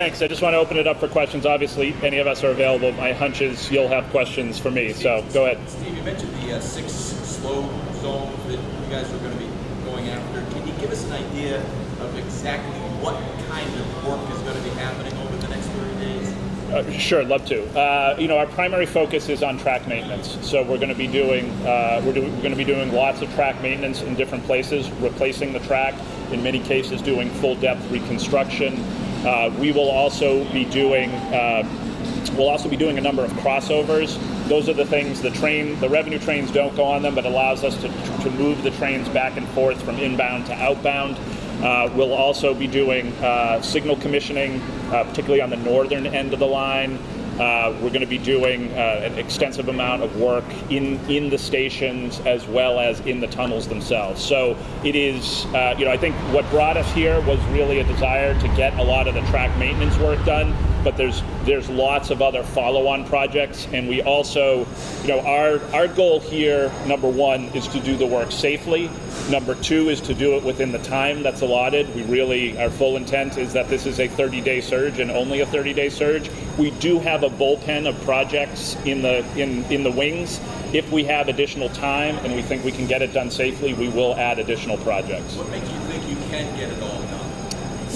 Thanks. I just want to open it up for questions. Obviously, any of us are available. My hunch is you'll have questions for me, so go ahead. Steve, you mentioned the 6 slow zones that you guys are going to be going after. Can you give us an idea of exactly what kind of work is going to be happening over the next 30 days? Sure, love to. Our primary focus is on track maintenance. So we're going to be doing lots of track maintenance in different places, replacing the track. In many cases, doing full depth reconstruction. We will also be doing a number of crossovers. Those are the things the revenue trains don't go on them, but allows us to move the trains back and forth from inbound to outbound. We'll also be doing signal commissioning, particularly on the northern end of the line. We're going to be doing an extensive amount of work in the stations as well as in the tunnels themselves. So it is, I think what brought us here was really a desire to get a lot of the track maintenance work done, but there's lots of other follow-on projects, and we also, our goal here, number one, is to do the work safely. Number two is to do it within the time that's allotted. Our full intent is that this is a 30-day surge and only a 30-day surge. We do have a bullpen of projects in the wings. If we have additional time and we think we can get it done safely, we will add additional projects. What makes you think you can get it all done?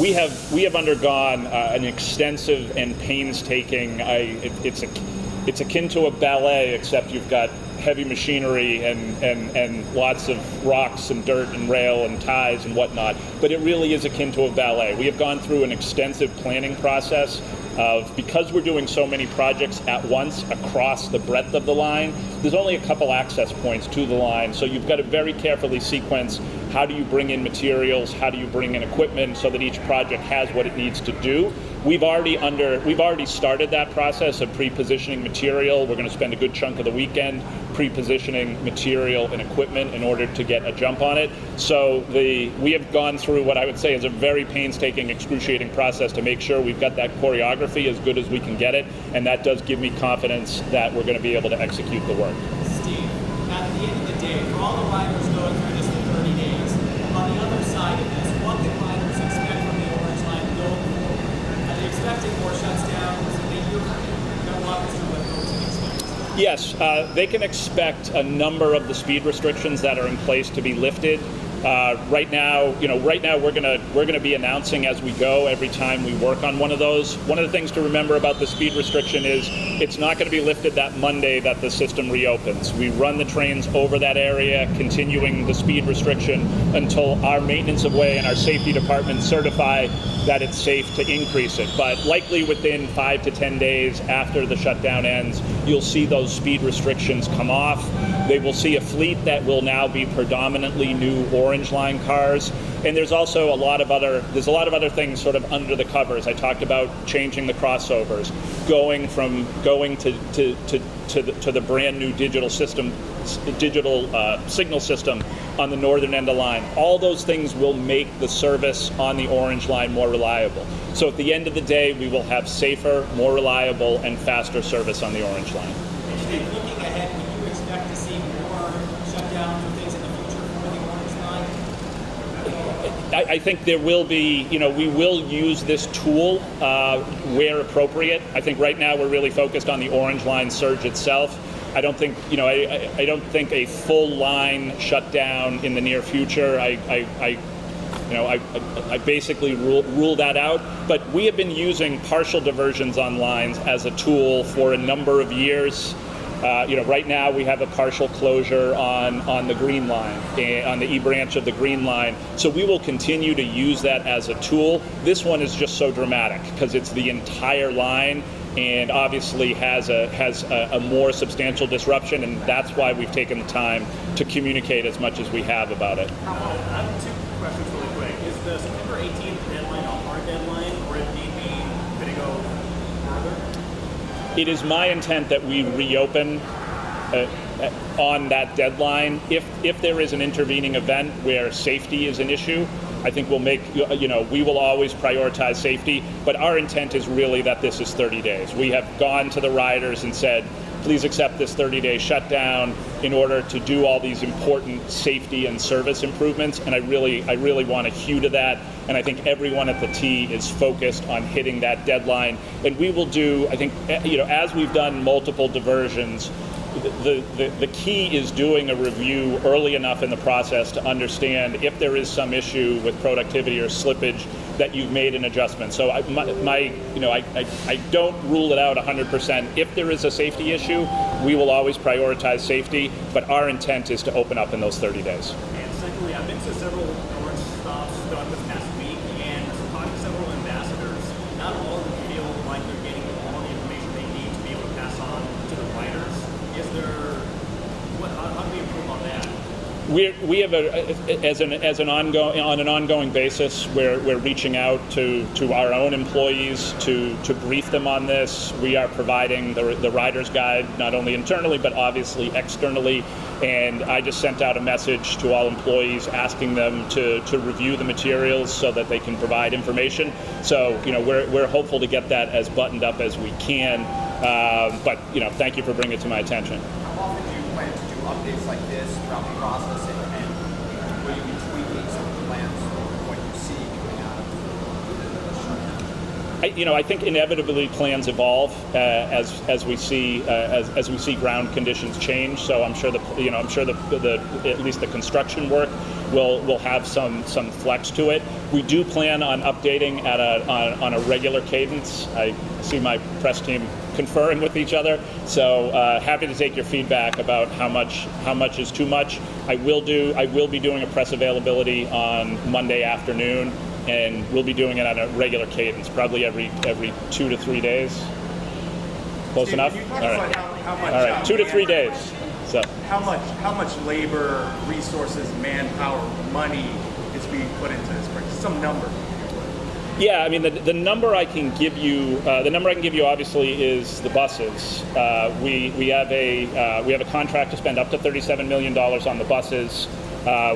We have undergone an extensive and painstaking. It's akin to a ballet, except you've got heavy machinery and lots of rocks and dirt and rail and ties and whatnot. But it really is akin to a ballet. We have gone through an extensive planning process because we're doing so many projects at once across the breadth of the line. There's only a couple access points to the line, so you've got to very carefully sequence how do you bring in materials, how do you bring in equipment so that each project has what it needs to do. We've already started that process of pre-positioning material. We're going to spend a good chunk of the weekend pre-positioning material and equipment in order to get a jump on it. So we have gone through what I would say is a very painstaking, excruciating process to make sure we've got that choreography as good as we can get it, and that does give me confidence that we're going to be able to execute the work. Steve, at the end of the day, for all the riders going through this for 30 days, on the other side of this, what can riders expect from the Orange Line going forward? Are they expecting more shutdowns? Are they going to walk us through what folks can expect? Yes, they can expect a number of the speed restrictions that are in place to be lifted. Right now we're gonna be announcing as we go every time we work on one of those. One of the things to remember about the speed restriction is it's not going to be lifted that Monday that the system reopens. We run the trains over that area, continuing the speed restriction until our maintenance of way and our safety department certify that it's safe to increase it. But likely within 5 to 10 days after the shutdown ends, you'll see those speed restrictions come off. They will see a fleet that will now be predominantly new Orange Line cars, and there's also a lot of other things sort of under the covers. I talked about changing the crossovers, going to the brand new digital signal system on the northern end of the line. All those things will make the service on the Orange Line more reliable. So at the end of the day, we will have safer, more reliable, and faster service on the Orange Line. Steve, looking ahead, would you expect to see more shutdowns or things in the future for the Orange Line? I think there will be, we will use this tool where appropriate. I think right now we're really focused on the Orange Line surge itself. I don't think, I don't think a full line shutdown in the near future. I basically rule that out, but we have been using partial diversions on lines as a tool for a number of years. Right now we have a partial closure on the Green Line, on the E branch of the Green Line. So we will continue to use that as a tool. This one is just so dramatic because it's the entire line and obviously has a more substantial disruption, and that's why we've taken the time to communicate as much as we have about it. I have 2 questions really quick. Is the September 18th deadline a hard deadline, or if need be, could it go further? It is my intent that we reopen on that deadline. If there is an intervening event where safety is an issue, I think we'll make, we will always prioritize safety, but our intent is really that this is 30 days. We have gone to the riders and said, please accept this 30-day shutdown in order to do all these important safety and service improvements. And I really want to hew to that. And I think everyone at the T is focused on hitting that deadline. And we will do, I think, as we've done multiple diversions, the key is doing a review early enough in the process to understand if there is some issue with productivity or slippage that you've made an adjustment. So I don't rule it out 100%. If there is a safety issue, we will always prioritize safety, but our intent is to open up in those 30 days. And secondly, I've been to several orange stops throughout this past week, and talking to several ambassadors, not all of them feel like they're getting all the information they need to be able to pass on to the riders. Is there, how do we improve on that? We have on an ongoing basis, we're reaching out to our own employees to brief them on this. We are providing the rider's guide, not only internally, but obviously externally. And I just sent out a message to all employees asking them to review the materials so that they can provide information. So, we're hopeful to get that as buttoned up as we can. But, thank you for bringing it to my attention. How often do you plan to do updates like this throughout the process, and will you be tweaking some of the plans for what you see coming out of I think inevitably plans evolve as we see ground conditions change. So I'm sure at least the construction work will have some flex to it. We do plan on updating on a regular cadence. I see my press team conferring with each other. So happy to take your feedback about how much is too much. I will be doing a press availability on Monday afternoon, and we'll be doing it on a regular cadence, probably every 2 to 3 days. Close enough? All right. How much, all right, 2 to 3 days. So how much labor, resources, manpower, money is being put into this project? Some number. Yeah, I mean the number I can give you, obviously is the buses. We have a contract to spend up to $37 million on the buses.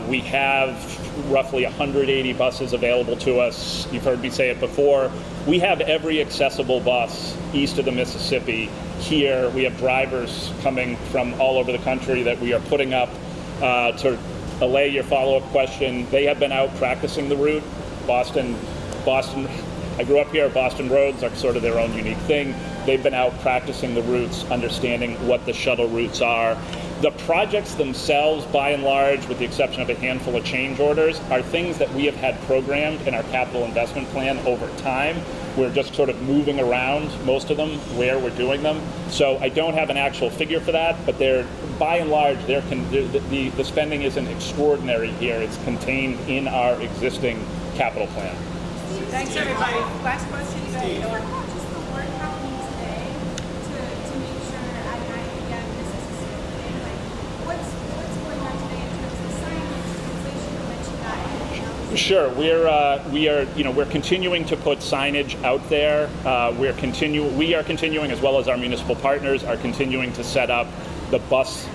We have roughly 180 buses available to us. You've heard me say it before. We have every accessible bus east of the Mississippi here. We have drivers coming from all over the country that we are putting up. To allay your follow-up question, they have been out practicing the route. Boston, I grew up here. Boston roads are sort of their own unique thing. They've been out practicing the routes, understanding what the shuttle routes are. The projects themselves, by and large, with the exception of a handful of change orders, are things that we have had programmed in our capital investment plan over time. We're just sort of moving around most of them where we're doing them. So I don't have an actual figure for that, but they're, by and large, the spending isn't extraordinary here. It's contained in our existing capital plan. Thanks, everybody. Last question. Steve. Just the work happening today to make sure at 9 p.m. this is a safe thing. Like, what's going on today in terms of signage, translation, you mentioned that, anything else? Sure, we're continuing to put signage out there. We are continuing, as well as our municipal partners, are continuing to set up the bus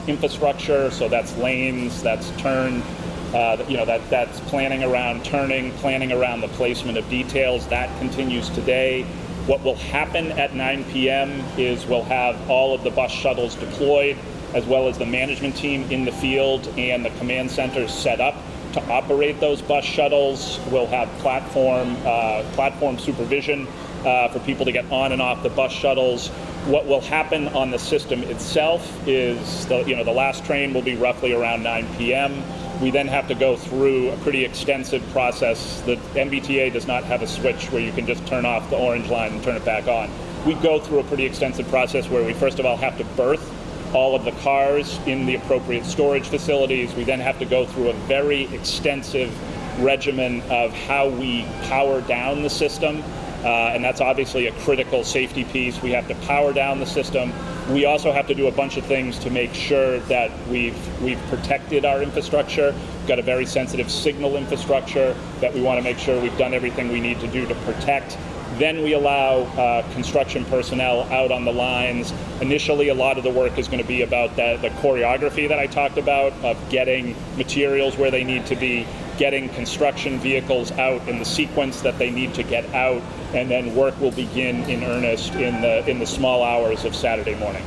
infrastructure. So that's lanes, that's turn. That's planning around turning, planning around the placement of details. That continues today. What will happen at 9 p.m. is we'll have all of the bus shuttles deployed, as well as the management team in the field and the command centers set up to operate those bus shuttles. We'll have platform supervision for people to get on and off the bus shuttles. What will happen on the system itself is the last train will be roughly around 9 p.m. We then have to go through a pretty extensive process. The MBTA does not have a switch where you can just turn off the orange line and turn it back on. We go through a pretty extensive process where we first of all have to berth all of the cars in the appropriate storage facilities. We then have to go through a very extensive regimen of how we power down the system. And that's obviously a critical safety piece. We have to power down the system. We also have to do a bunch of things to make sure that we've protected our infrastructure. We've got a very sensitive signal infrastructure that we want to make sure we've done everything we need to do to protect. Then we allow construction personnel out on the lines. Initially, a lot of the work is going to be about the choreography that I talked about, of getting materials where they need to be, getting construction vehicles out in the sequence that they need to get out, and then work will begin in earnest in the small hours of Saturday morning.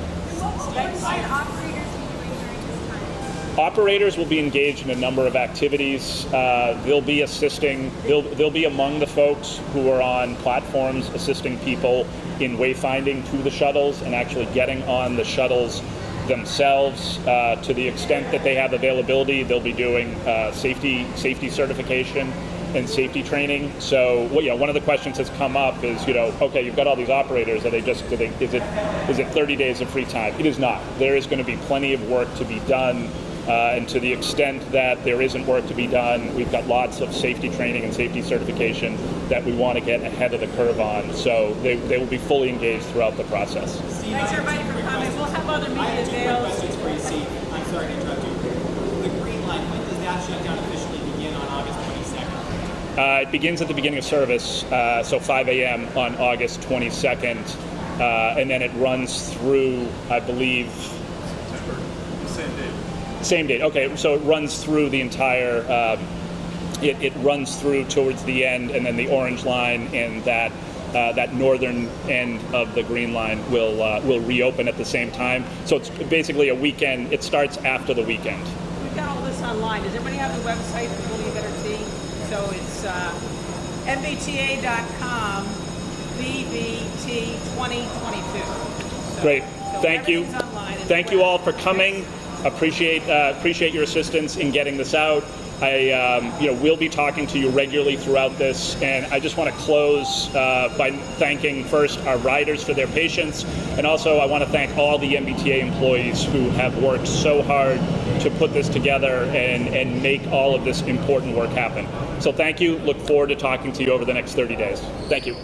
What should operators be doing during this time? Operators will be engaged in a number of activities. They'll be assisting, they'll be among the folks who are on platforms assisting people in wayfinding to the shuttles and actually getting on the shuttles themselves. To the extent that they have availability, they'll be doing safety certification and safety training. So, well, one of the questions that's come up is, okay, you've got all these operators. Are they just? Is it 30 days of free time? It is not. There is going to be plenty of work to be done. And to the extent that there isn't work to be done, we've got lots of safety training and safety certification that we want to get ahead of the curve on. So they will be fully engaged throughout the process. Steve, Thanks everybody for coming. We'll have other I have media two quick avails. questions for you, Steve. I'm sorry to interrupt you. The green line, when does that shutdown officially begin on August 22nd? It begins at the beginning of service, so 5 a.m. on August 22nd, and then it runs through, I believe, Same date. Okay, so it runs through the entire. It runs through towards the end, and then the orange line and that northern end of the green line will reopen at the same time. So it's basically a weekend. It starts after the weekend. We've got all this online. Does everybody have the website for Bully Better Tea? So it's MBTA.com, BBT 2022. So, Great. so Thank you. everything's online. Thank you all for coming. Appreciate your assistance in getting this out. We'll be talking to you regularly throughout this, and I just want to close by thanking first our riders for their patience, and also I want to thank all the MBTA employees who have worked so hard to put this together and make all of this important work happen. So thank you. Look forward to talking to you over the next 30 days. Thank you.